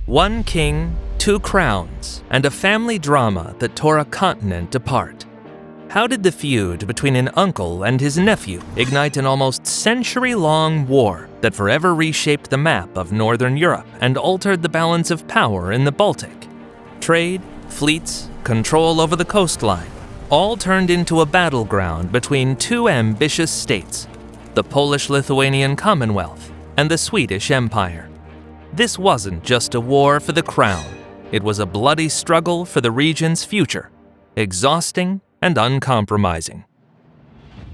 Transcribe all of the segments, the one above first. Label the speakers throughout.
Speaker 1: One king, two crowns, and a family drama that tore a continent apart. How did the feud between an uncle and his nephew ignite an almost century-long war that forever reshaped the map of Northern Europe and altered the balance of power in the Baltic? Trade, fleets, control over the coastline, all turned into a battleground between two ambitious states, the Polish-Lithuanian Commonwealth and the Swedish Empire. This wasn't just a war for the crown. It was a bloody struggle for the region's future, exhausting and uncompromising.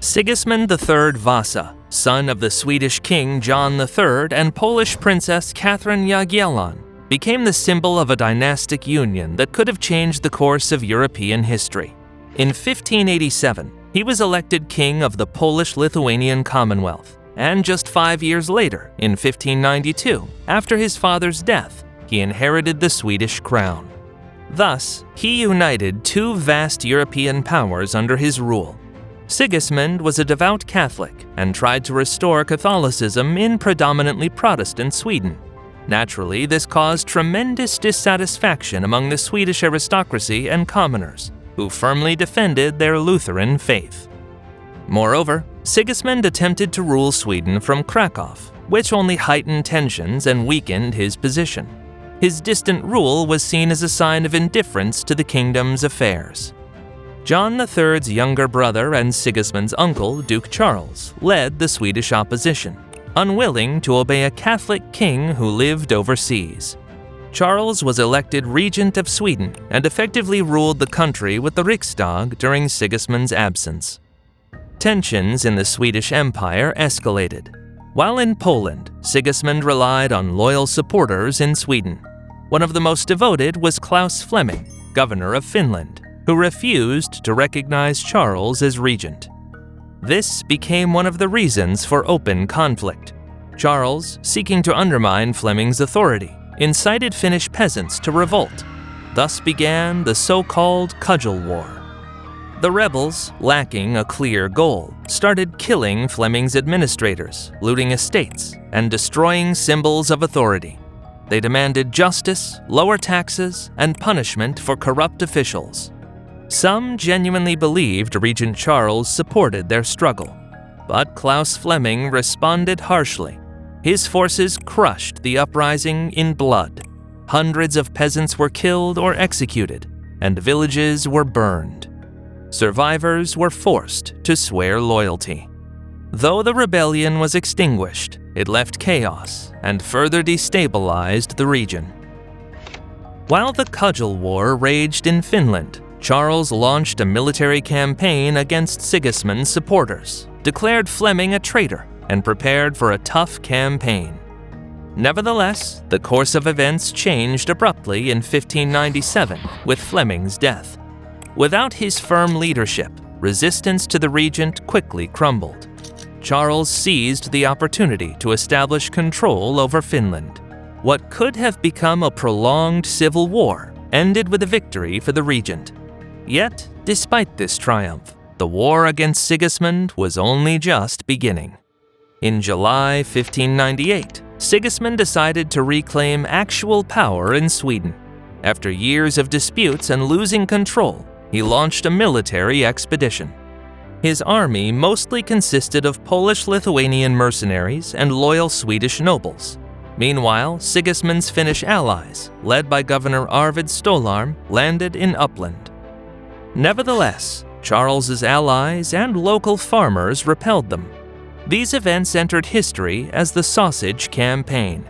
Speaker 1: Sigismund III Vasa, son of the Swedish king Jan III and Polish princess Catherine Jagiellon, became the symbol of a dynastic union that could have changed the course of European history. In 1587, he was elected king of the Polish-Lithuanian Commonwealth, and just 5 years later, in 1592, after his father's death, he inherited the Swedish crown. Thus, he united two vast European powers under his rule. Sigismund was a devout Catholic and tried to restore Catholicism in predominantly Protestant Sweden. Naturally, this caused tremendous dissatisfaction among the Swedish aristocracy and commoners, who firmly defended their Lutheran faith. Moreover, Sigismund attempted to rule Sweden from Krakow, which only heightened tensions and weakened his position. His distant rule was seen as a sign of indifference to the kingdom's affairs. John III's younger brother and Sigismund's uncle, Duke Charles, led the Swedish opposition, unwilling to obey a Catholic king who lived overseas. Charles was elected regent of Sweden and effectively ruled the country with the Riksdag during Sigismund's absence. Tensions in the Swedish Empire escalated. While in Poland, Sigismund relied on loyal supporters in Sweden. One of the most devoted was Claus Fleming, governor of Finland, who refused to recognize Charles as regent. This became one of the reasons for open conflict. Charles, seeking to undermine Fleming's authority, incited Finnish peasants to revolt. Thus began the so-called Cudgel War. The rebels, lacking a clear goal, started killing Fleming's administrators, looting estates, and destroying symbols of authority. They demanded justice, lower taxes, and punishment for corrupt officials. Some genuinely believed Regent Charles supported their struggle, but Claus Fleming responded harshly. His forces crushed the uprising in blood. Hundreds of peasants were killed or executed, and villages were burned. Survivors were forced to swear loyalty. Though the rebellion was extinguished, it left chaos and further destabilized the region. While the Cudgel War raged in Finland, Charles launched a military campaign against Sigismund's supporters, declared Fleming a traitor, and prepared for a tough campaign. Nevertheless, the course of events changed abruptly in 1597 with Fleming's death. Without his firm leadership, resistance to the regent quickly crumbled. Charles seized the opportunity to establish control over Finland. What could have become a prolonged civil war ended with a victory for the regent. Yet, despite this triumph, the war against Sigismund was only just beginning. In July 1598, Sigismund decided to reclaim actual power in Sweden. After years of disputes and losing control, he launched a military expedition. His army mostly consisted of Polish-Lithuanian mercenaries and loyal Swedish nobles. Meanwhile, Sigismund's Finnish allies, led by Governor Arvid Stolarm, landed in Uppland. Nevertheless, Charles's allies and local farmers repelled them. These events entered history as the Sausage Campaign.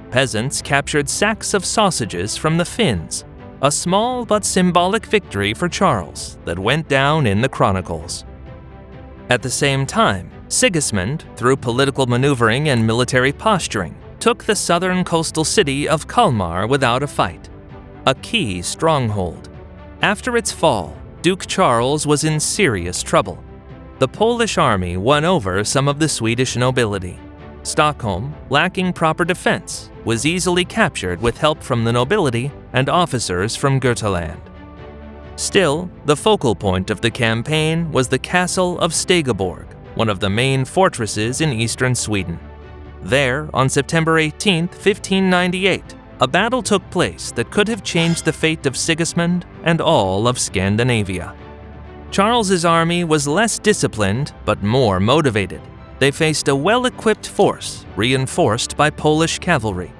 Speaker 1: Peasants captured sacks of sausages from the Finns, a small but symbolic victory for Charles that went down in the chronicles. At the same time, Sigismund, through political maneuvering and military posturing, took the southern coastal city of Kalmar without a fight, a key stronghold. After its fall, Duke Charles was in serious trouble. The Polish army won over some of the Swedish nobility. Stockholm, lacking proper defense, was easily captured with help from the nobility and officers from Götaland. Still, the focal point of the campaign was the castle of Stångebro, one of the main fortresses in eastern Sweden. There, on September 18, 1598, a battle took place that could have changed the fate of Sigismund and all of Scandinavia. Charles's army was less disciplined but more motivated. They faced a well-equipped force reinforced by Polish cavalry.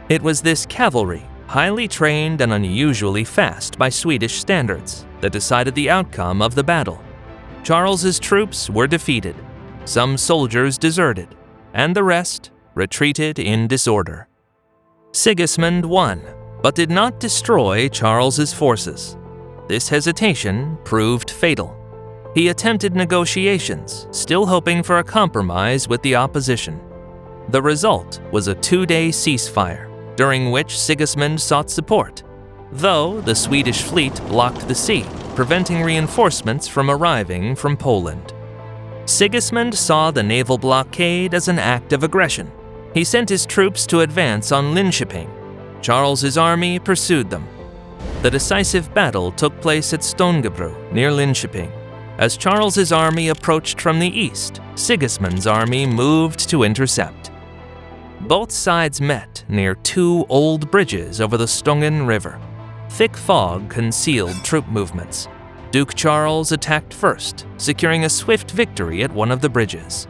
Speaker 1: It was this cavalry, highly trained and unusually fast by Swedish standards, that decided the outcome of the battle. Charles's troops were defeated, some soldiers deserted, and the rest retreated in disorder. Sigismund won, but did not destroy Charles's forces. This hesitation proved fatal. He attempted negotiations, still hoping for a compromise with the opposition. The result was a 2-day ceasefire, during which Sigismund sought support, though the Swedish fleet blocked the sea, preventing reinforcements from arriving from Poland. Sigismund saw the naval blockade as an act of aggression. He sent his troops to advance on Linköping. Charles's army pursued them. The decisive battle took place at Stångebro, near Linköping. As Charles's army approached from the east, Sigismund's army moved to intercept. Both sides met near 2 old bridges over the Stången River. Thick fog concealed troop movements. Duke Charles attacked first, securing a swift victory at one of the bridges.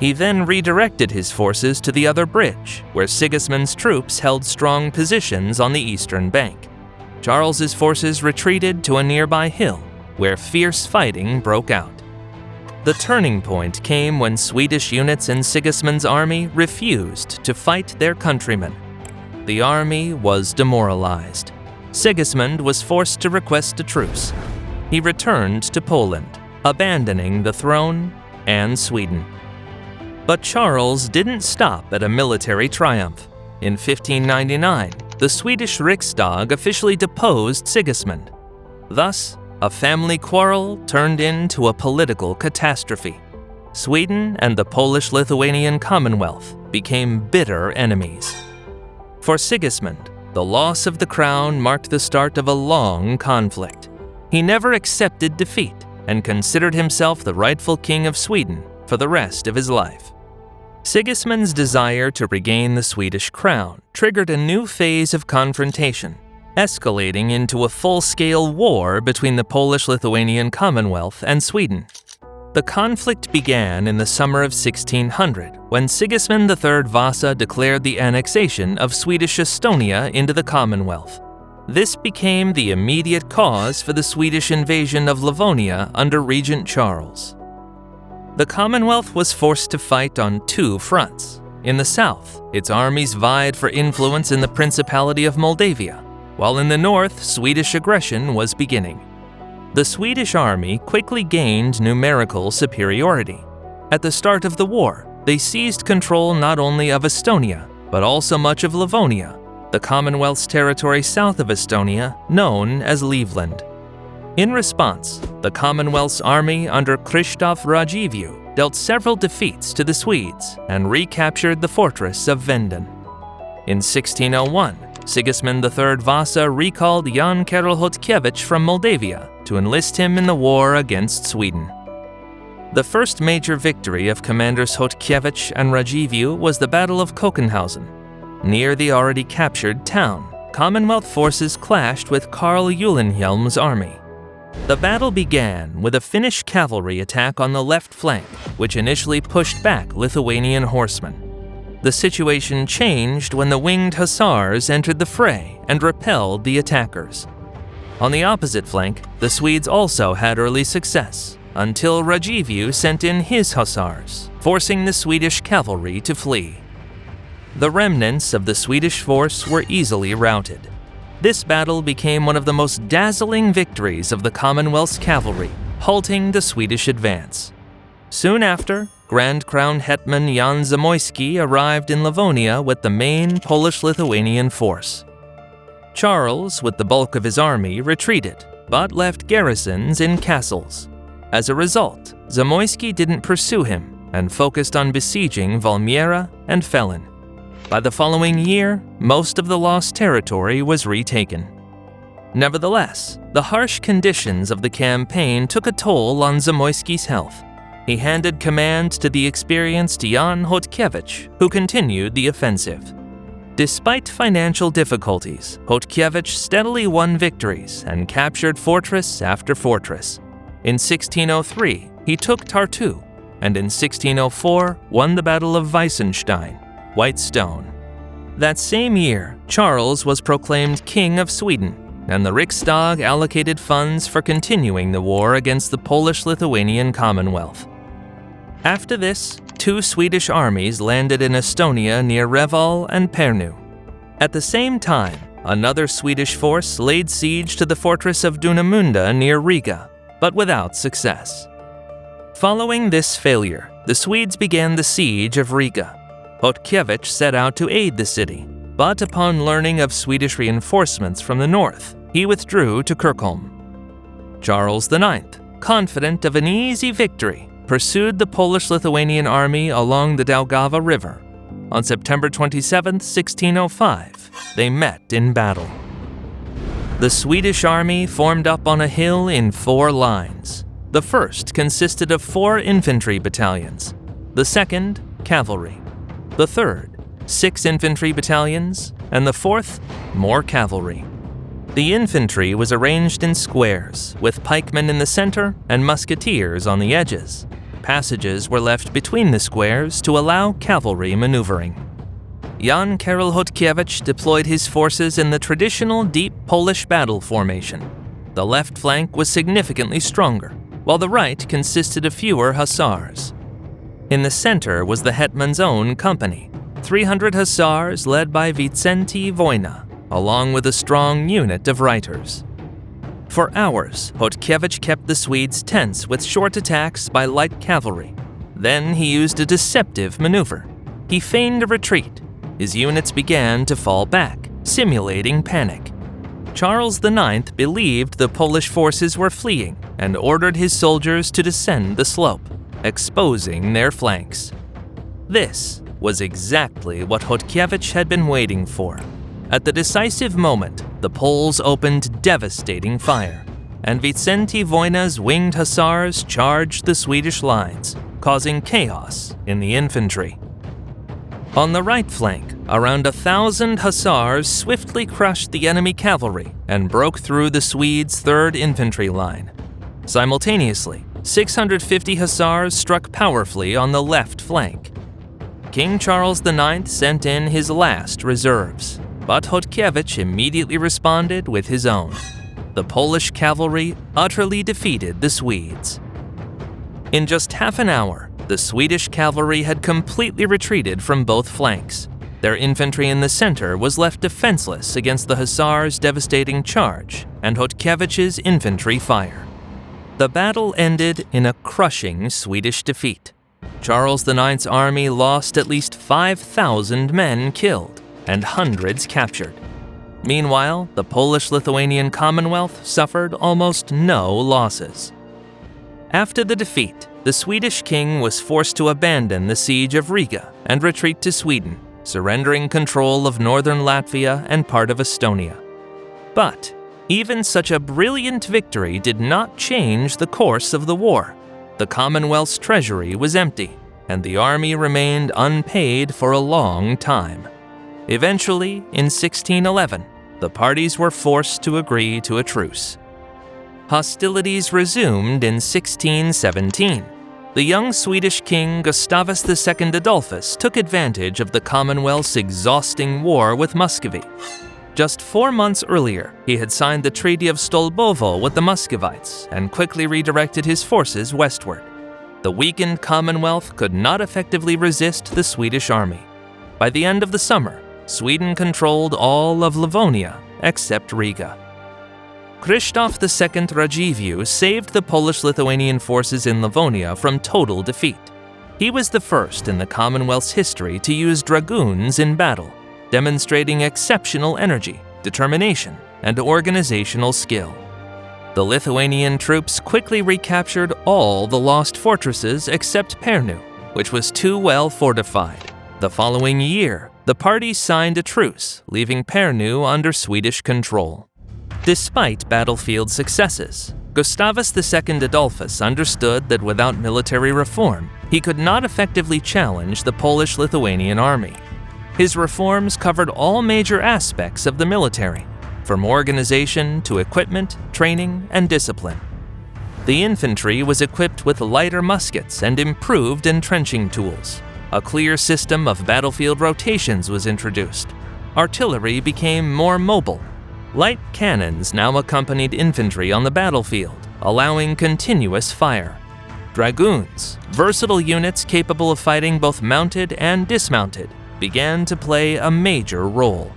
Speaker 1: He then redirected his forces to the other bridge, where Sigismund's troops held strong positions on the eastern bank. Charles's forces retreated to a nearby hill, where fierce fighting broke out. The turning point came when Swedish units in Sigismund's army refused to fight their countrymen. The army was demoralized. Sigismund was forced to request a truce. He returned to Poland, abandoning the throne and Sweden. But Charles didn't stop at a military triumph. In 1599, the Swedish Riksdag officially deposed Sigismund. Thus, a family quarrel turned into a political catastrophe. Sweden and the Polish-Lithuanian Commonwealth became bitter enemies. For Sigismund, the loss of the crown marked the start of a long conflict. He never accepted defeat and considered himself the rightful king of Sweden for the rest of his life. Sigismund's desire to regain the Swedish crown triggered a new phase of confrontation, escalating into a full-scale war between the Polish-Lithuanian Commonwealth and Sweden. The conflict began in the summer of 1600, when Sigismund III Vasa declared the annexation of Swedish Estonia into the Commonwealth. This became the immediate cause for the Swedish invasion of Livonia under Regent Charles. The Commonwealth was forced to fight on 2 fronts. In the south, its armies vied for influence in the Principality of Moldavia, while in the north, Swedish aggression was beginning. The Swedish army quickly gained numerical superiority. At the start of the war, they seized control not only of Estonia, but also much of Livonia, the Commonwealth's territory south of Estonia, known as Livland. In response, the Commonwealth's army under Gustav Radziwiłł dealt several defeats to the Swedes and recaptured the fortress of Venden. In 1601, Sigismund III Vasa recalled Jan Karol Chodkiewicz from Moldavia to enlist him in the war against Sweden. The first major victory of commanders Chodkiewicz and Radziwiłł was the Battle of Kochenhausen. Near the already captured town, Commonwealth forces clashed with Karl Eulenhielm's army. The battle began with a Finnish cavalry attack on the left flank, which initially pushed back Lithuanian horsemen. The situation changed when the winged Hussars entered the fray and repelled the attackers. On the opposite flank, the Swedes also had early success, until Radziwiłł sent in his Hussars, forcing the Swedish cavalry to flee. The remnants of the Swedish force were easily routed. This battle became one of the most dazzling victories of the Commonwealth's cavalry, halting the Swedish advance. Soon after, Grand Crown hetman Jan Zamoyski arrived in Livonia with the main Polish-Lithuanian force. Charles, with the bulk of his army, retreated, but left garrisons in castles. As a result, Zamoyski didn't pursue him and focused on besieging Valmiera and Fellin. By the following year, most of the lost territory was retaken. Nevertheless, the harsh conditions of the campaign took a toll on Zamoyski's health. He handed command to the experienced Jan Chodkiewicz, who continued the offensive. Despite financial difficulties, Chodkiewicz steadily won victories and captured fortress after fortress. In 1603, he took Tartu, and in 1604 won the Battle of Weissenstein, White Stone. That same year, Charles was proclaimed King of Sweden, and the Riksdag allocated funds for continuing the war against the Polish-Lithuanian Commonwealth. After this, 2 Swedish armies landed in Estonia near Reval and Pärnu. At the same time, another Swedish force laid siege to the fortress of Dunemunda near Riga, but without success. Following this failure, the Swedes began the siege of Riga. Chodkiewicz set out to aid the city, but upon learning of Swedish reinforcements from the north, he withdrew to Kircholm. Charles IX, confident of an easy victory, pursued the Polish-Lithuanian army along the Daugava River. On September 27, 1605, they met in battle. The Swedish army formed up on a hill in 4 lines. The first consisted of 4 infantry battalions, the second, cavalry, the third, 6 infantry battalions, and the fourth, more cavalry. The infantry was arranged in squares, with pikemen in the center and musketeers on the edges. Passages were left between the squares to allow cavalry maneuvering. Jan Karol Chodkiewicz deployed his forces in the traditional deep Polish battle formation. The left flank was significantly stronger, while the right consisted of fewer Hussars. In the center was the hetman's own company, 300 Hussars led by Vicenti Wojna, along with a strong unit of reiters. For hours, Chodkiewicz kept the Swedes tense with short attacks by light cavalry. Then he used a deceptive maneuver. He feigned a retreat. His units began to fall back, simulating panic. Charles IX believed the Polish forces were fleeing and ordered his soldiers to descend the slope, exposing their flanks. This was exactly what Chodkiewicz had been waiting for. At the decisive moment, the Poles opened devastating fire, and Vicenti Wojna's winged Hussars charged the Swedish lines, causing chaos in the infantry. On the right flank, around 1,000 Hussars swiftly crushed the enemy cavalry and broke through the Swedes' 3rd Infantry line. Simultaneously, 650 Hussars struck powerfully on the left flank. King Charles IX sent in his last reserves, but Chodkiewicz immediately responded with his own. The Polish cavalry utterly defeated the Swedes. In just half an hour, the Swedish cavalry had completely retreated from both flanks. Their infantry in the center was left defenseless against the Hussars' devastating charge and Chodkiewicz's infantry fire. The battle ended in a crushing Swedish defeat. Charles IX's army lost at least 5,000 men killed and hundreds captured. Meanwhile, the Polish-Lithuanian Commonwealth suffered almost no losses. After the defeat, the Swedish king was forced to abandon the siege of Riga and retreat to Sweden, surrendering control of northern Latvia and part of Estonia. But even such a brilliant victory did not change the course of the war. The Commonwealth's treasury was empty, and the army remained unpaid for a long time. Eventually, in 1611, the parties were forced to agree to a truce. Hostilities resumed in 1617. The young Swedish king Gustavus II Adolphus took advantage of the Commonwealth's exhausting war with Muscovy. Just 4 months earlier, he had signed the Treaty of Stångebro with the Muscovites and quickly redirected his forces westward. The weakened Commonwealth could not effectively resist the Swedish army. By the end of the summer, Sweden controlled all of Livonia except Riga. Krzysztof II Radziwiłł saved the Polish-Lithuanian forces in Livonia from total defeat. He was the first in the Commonwealth's history to use dragoons in battle, demonstrating exceptional energy, determination, and organizational skill. The Lithuanian troops quickly recaptured all the lost fortresses except Pärnu, which was too well fortified. The following year, the parties signed a truce, leaving Pärnu under Swedish control. Despite battlefield successes, Gustavus II Adolphus understood that without military reform, he could not effectively challenge the Polish-Lithuanian army. His reforms covered all major aspects of the military, from organization to equipment, training, and discipline. The infantry was equipped with lighter muskets and improved entrenching tools. A clear system of battlefield rotations was introduced. Artillery became more mobile. Light cannons now accompanied infantry on the battlefield, allowing continuous fire. Dragoons, versatile units capable of fighting both mounted and dismounted, began to play a major role.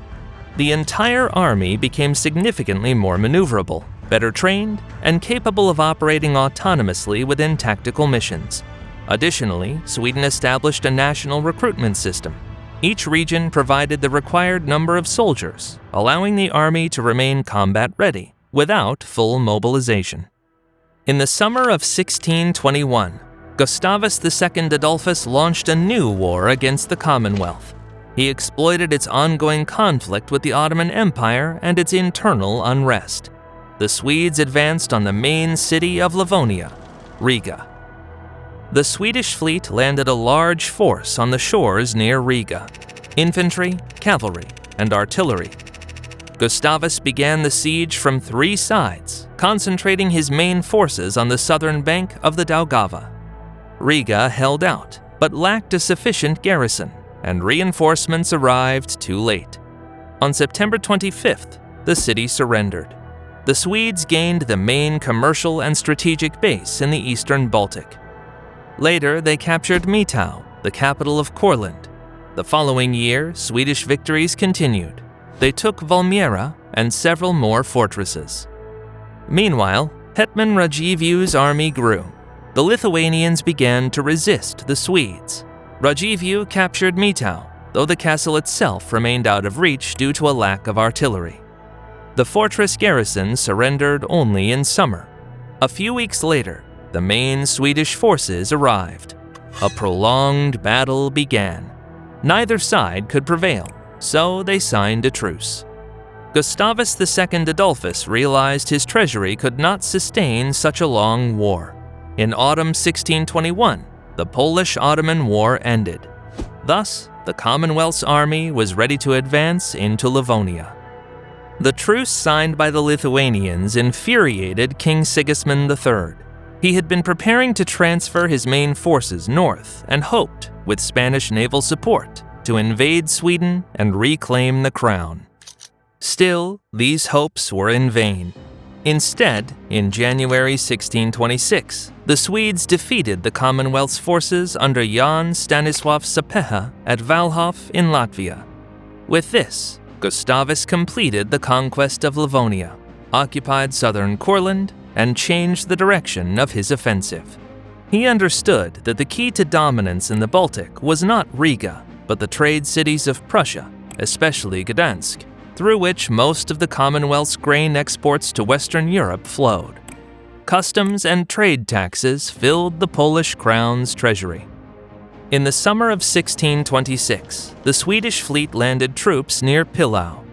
Speaker 1: The entire army became significantly more maneuverable, better trained, and capable of operating autonomously within tactical missions. Additionally, Sweden established a national recruitment system. Each region provided the required number of soldiers, allowing the army to remain combat-ready without full mobilization. In the summer of 1621, Gustavus II Adolphus launched a new war against the Commonwealth. He exploited its ongoing conflict with the Ottoman Empire and its internal unrest. The Swedes advanced on the main city of Livonia, Riga. The Swedish fleet landed a large force on the shores near Riga: infantry, cavalry, and artillery. Gustavus began the siege from 3 sides, concentrating his main forces on the southern bank of the Daugava. Riga held out, but lacked a sufficient garrison, and reinforcements arrived too late. On September 25th, the city surrendered. The Swedes gained the main commercial and strategic base in the eastern Baltic. Later, they captured Mitau, the capital of Courland. The following year, Swedish victories continued. They took Valmiera and several more fortresses. Meanwhile, Hetman Radziwiłł's army grew. The Lithuanians began to resist the Swedes. Radziwiłł captured Mitau, though the castle itself remained out of reach due to a lack of artillery. The fortress garrison surrendered only in summer. A few weeks later, the main Swedish forces arrived. A prolonged battle began. Neither side could prevail, so they signed a truce. Gustavus II Adolphus realized his treasury could not sustain such a long war. In autumn 1621, the Polish-Ottoman War ended. Thus, the Commonwealth's army was ready to advance into Livonia. The truce signed by the Lithuanians infuriated King Sigismund III. He had been preparing to transfer his main forces north and hoped, with Spanish naval support, to invade Sweden and reclaim the crown. Still, these hopes were in vain. Instead, in January 1626, the Swedes defeated the Commonwealth's forces under Jan Stanisław Sapieha at Wałczow in Latvia. With this, Gustavus completed the conquest of Livonia, occupied southern Courland, and changed the direction of his offensive. He understood that the key to dominance in the Baltic was not Riga, but the trade cities of Prussia, especially Gdańsk, through which most of the Commonwealth's grain exports to Western Europe flowed. Customs and trade taxes filled the Polish crown's treasury. In the summer of 1626, the Swedish fleet landed troops near Pillau.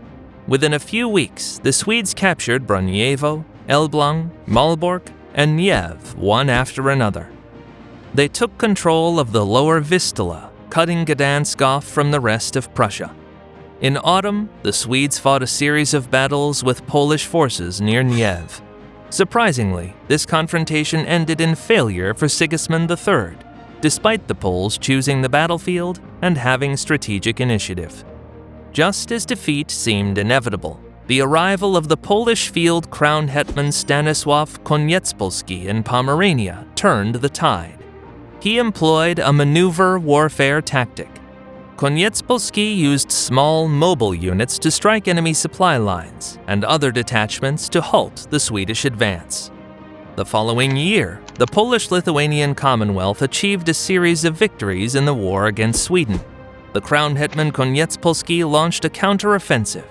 Speaker 1: Within a few weeks, the Swedes captured Braniewo, Elbląg, Malbork, and Niev one after another. They took control of the lower Vistula, cutting Gdańsk off from the rest of Prussia. In autumn, the Swedes fought a series of battles with Polish forces near Niev. Surprisingly, this confrontation ended in failure for Sigismund III, despite the Poles choosing the battlefield and having strategic initiative. Just as defeat seemed inevitable, the arrival of the Polish field crown hetman Stanisław Koniecpolski in Pomerania turned the tide. He employed a maneuver warfare tactic. Koniecpolski used small mobile units to strike enemy supply lines and other detachments to halt the Swedish advance. The following year, the Polish-Lithuanian Commonwealth achieved a series of victories in the war against Sweden. The crown hetman Koniecpolski launched a counter-offensive.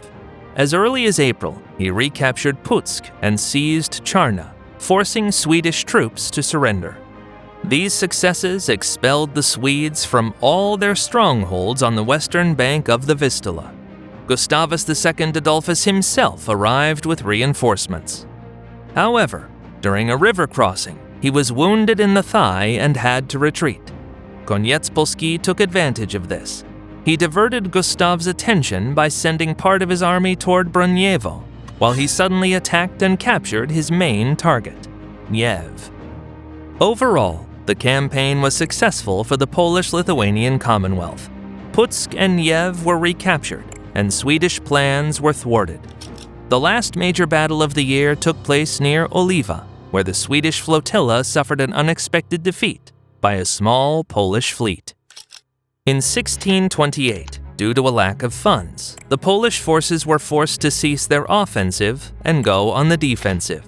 Speaker 1: As early as April, he recaptured Putsk and seized Charna, forcing Swedish troops to surrender. These successes expelled the Swedes from all their strongholds on the western bank of the Vistula. Gustavus II Adolphus himself arrived with reinforcements. However, during a river crossing, he was wounded in the thigh and had to retreat. Koniecpolski took advantage of this. he diverted Gustav's attention by sending part of his army toward Brunjewo, while he suddenly attacked and captured his main target, Niev. Overall, the campaign was successful for the Polish-Lithuanian Commonwealth. Putsk and Niev were recaptured, and Swedish plans were thwarted. The last major battle of the year took place near Oliva, where the Swedish flotilla suffered an unexpected defeat by a small Polish fleet. In 1628, due to a lack of funds, the Polish forces were forced to cease their offensive and go on the defensive.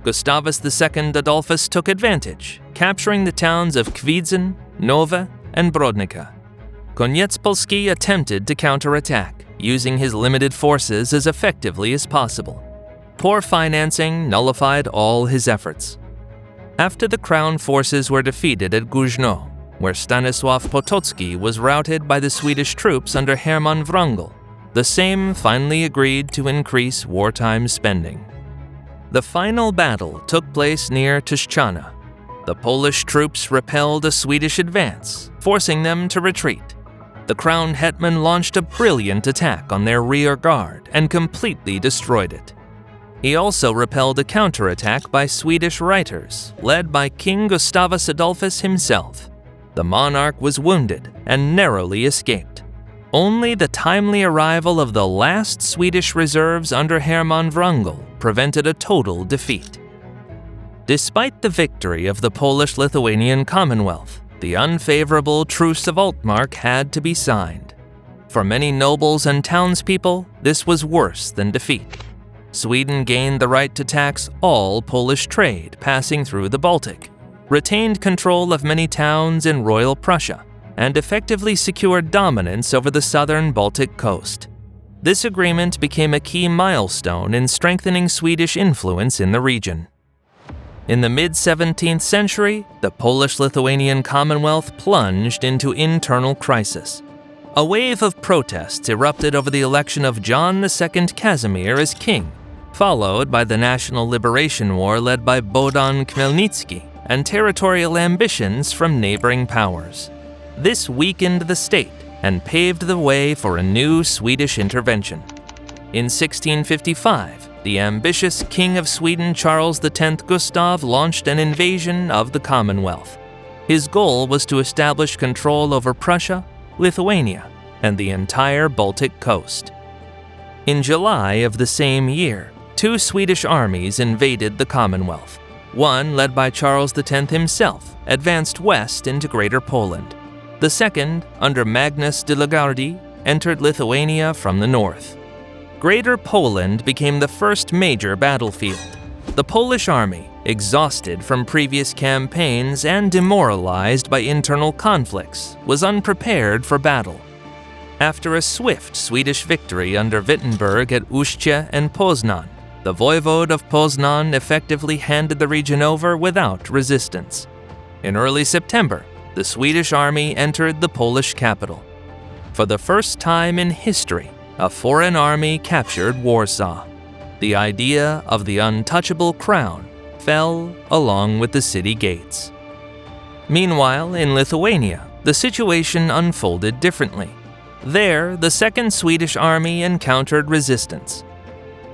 Speaker 1: Gustavus II Adolphus took advantage, capturing the towns of Kwidzyn, Nowe, and Brodnica. Koniecpolski attempted to counterattack, using his limited forces as effectively as possible. Poor financing nullified all his efforts. After the crown forces were defeated at Guzno, where Stanisław Potocki was routed by the Swedish troops under Hermann Wrangel, the Sejm finally agreed to increase wartime spending. The final battle took place near Tyszczana. The Polish troops repelled a Swedish advance, forcing them to retreat. The crown hetman launched a brilliant attack on their rear guard and completely destroyed it. He also repelled a counterattack by Swedish reiters, led by King Gustavus Adolphus himself. The monarch was wounded and narrowly escaped. Only the timely arrival of the last Swedish reserves under Hermann Wrangel prevented a total defeat. Despite the victory of the Polish-Lithuanian Commonwealth, the unfavorable Truce of Altmark had to be signed. For many nobles and townspeople, this was worse than defeat. Sweden gained the right to tax all Polish trade passing through the Baltic, retained control of many towns in Royal Prussia, and effectively secured dominance over the southern Baltic coast. This agreement became a key milestone in strengthening Swedish influence in the region. In the mid-17th century, the Polish-Lithuanian Commonwealth plunged into internal crisis. A wave of protests erupted over the election of Jan II Casimir as king, followed by the National Liberation War led by Bohdan Khmelnytsky and territorial ambitions from neighboring powers. This weakened the state and paved the way for a new Swedish intervention. In 1655, the ambitious King of Sweden Charles X Gustav launched an invasion of the Commonwealth. His goal was to establish control over Prussia, Lithuania, and the entire Baltic coast. In July of the same year, two Swedish armies invaded the Commonwealth. One, led by Charles X himself, advanced west into Greater Poland. The second, under Magnus de la Gardie, entered Lithuania from the north. Greater Poland became the first major battlefield. The Polish army, exhausted from previous campaigns and demoralized by internal conflicts, was unprepared for battle. After a swift Swedish victory under Wittenberg at Ustrze and Poznan, the voivode of Poznan effectively handed the region over without resistance. In early September, the Swedish army entered the Polish capital. For the first time in history, a foreign army captured Warsaw. The idea of the untouchable crown fell along with the city gates. Meanwhile, in Lithuania, the situation unfolded differently. There, the Second Swedish Army encountered resistance.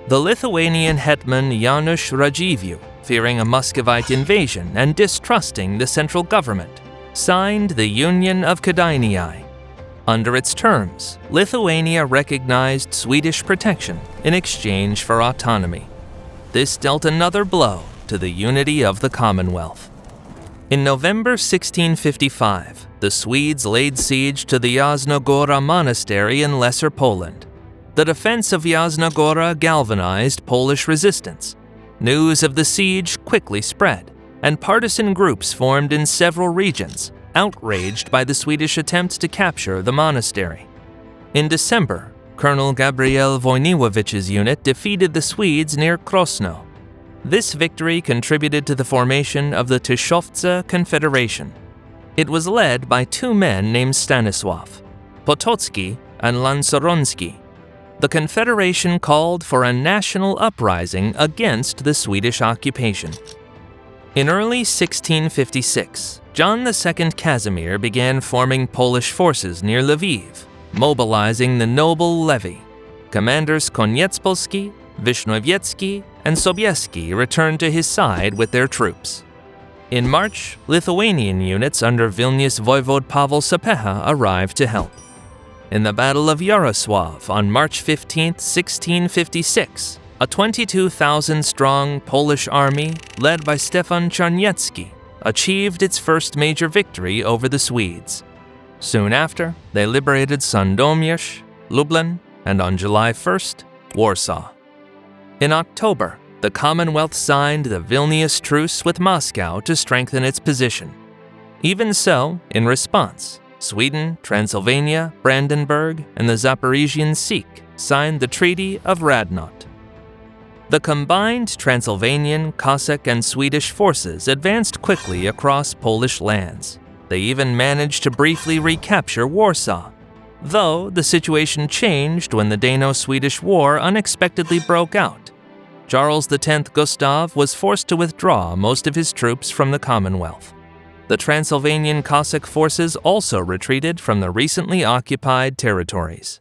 Speaker 1: The Lithuanian hetman Janusz Radziwiłł, fearing a Muscovite invasion and distrusting the central government, signed the Union of Gdańsk. Under its terms, Lithuania recognized Swedish protection in exchange for autonomy. This dealt another blow to the unity of the Commonwealth. In November 1655, the Swedes laid siege to the Jasna Góra monastery in Lesser Poland. The defense of Jasna Góra galvanized Polish resistance. News of the siege quickly spread, and partisan groups formed in several regions, outraged by the Swedish attempt to capture the monastery. In December, Colonel Gabriel Wojniewowicz's unit defeated the Swedes near Krosno. This victory contributed to the formation of the Tyszowce Confederation. It was led by two men named Stanisław, Potocki and Lanceronsky. The Confederation called for a national uprising against the Swedish occupation. In early 1656, Jan II Casimir began forming Polish forces near Lviv, mobilizing the noble levy. Commanders Koniecpolski, Wisnowiecki, and Sobieski returned to his side with their troops. In March, Lithuanian units under Vilnius voivode Pavel Sapieha arrived to help. In the Battle of Yarosław on March 15, 1656, a 22,000-strong Polish army, led by Stefan Czarniecki, achieved its first major victory over the Swedes. Soon after, they liberated Sandomierz, Lublin, and on July 1st, Warsaw. In October, the Commonwealth signed the Vilnius Truce with Moscow to strengthen its position. Even so, in response, Sweden, Transylvania, Brandenburg, and the Zaporizhian Sich signed the Treaty of Radnot. The combined Transylvanian, Cossack, and Swedish forces advanced quickly across Polish lands. They even managed to briefly recapture Warsaw, though the situation changed when the Dano-Swedish War unexpectedly broke out. Charles X Gustav was forced to withdraw most of his troops from the Commonwealth. The Transylvanian Cossack forces also retreated from the recently occupied territories.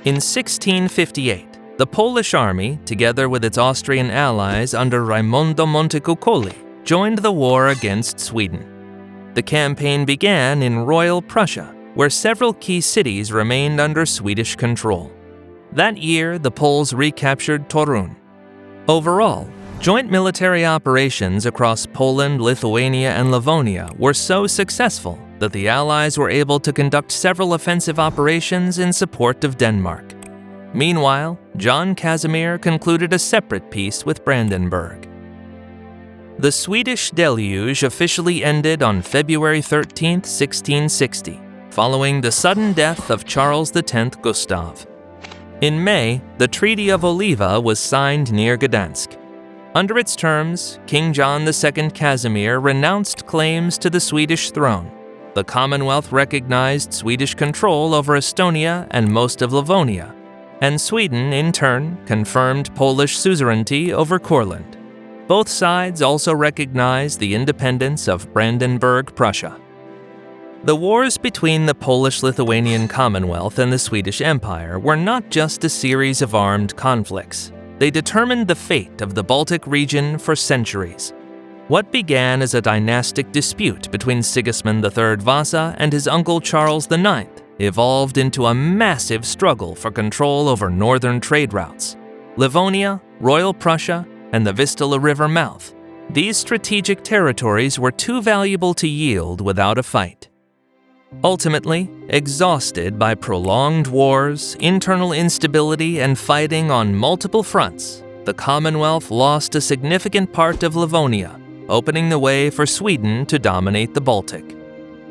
Speaker 1: In 1658, the Polish army, together with its Austrian allies under Raimondo Montecuccoli, joined the war against Sweden. The campaign began in Royal Prussia, where several key cities remained under Swedish control. That year, the Poles recaptured Torun. Overall, joint military operations across Poland, Lithuania, and Livonia were so successful that the Allies were able to conduct several offensive operations in support of Denmark. Meanwhile, John Casimir concluded a separate peace with Brandenburg. The Swedish Deluge officially ended on February 13, 1660, following the sudden death of Charles X Gustav. In May, the Treaty of Oliva was signed near Gdańsk. Under its terms, King John II Casimir renounced claims to the Swedish throne. The Commonwealth recognized Swedish control over Estonia and most of Livonia, and Sweden, in turn, confirmed Polish suzerainty over Courland. Both sides also recognized the independence of Brandenburg, Prussia. The wars between the Polish-Lithuanian Commonwealth and the Swedish Empire were not just a series of armed conflicts. They determined the fate of the Baltic region for centuries. What began as a dynastic dispute between Sigismund III Vasa and his uncle Charles IX evolved into a massive struggle for control over northern trade routes. Livonia, Royal Prussia, and the Vistula River mouth. These strategic territories were too valuable to yield without a fight. Ultimately, exhausted by prolonged wars, internal instability, and fighting on multiple fronts, the Commonwealth lost a significant part of Livonia, opening the way for Sweden to dominate the Baltic.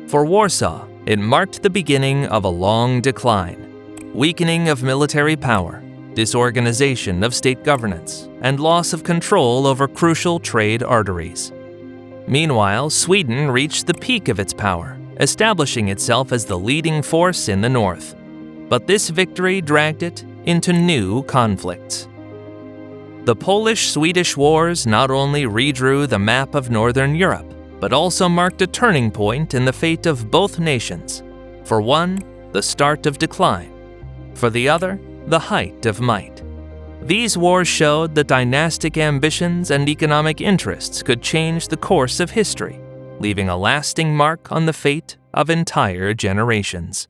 Speaker 1: For Warsaw, it marked the beginning of a long decline, weakening of military power, disorganization of state governance, and loss of control over crucial trade arteries. Meanwhile, Sweden reached the peak of its power, establishing itself as the leading force in the north. But this victory dragged it into new conflicts. The Polish-Swedish Wars not only redrew the map of Northern Europe, but also marked a turning point in the fate of both nations. For one, the start of decline. For the other, the height of might. These wars showed that dynastic ambitions and economic interests could change the course of history, leaving a lasting mark on the fate of entire generations.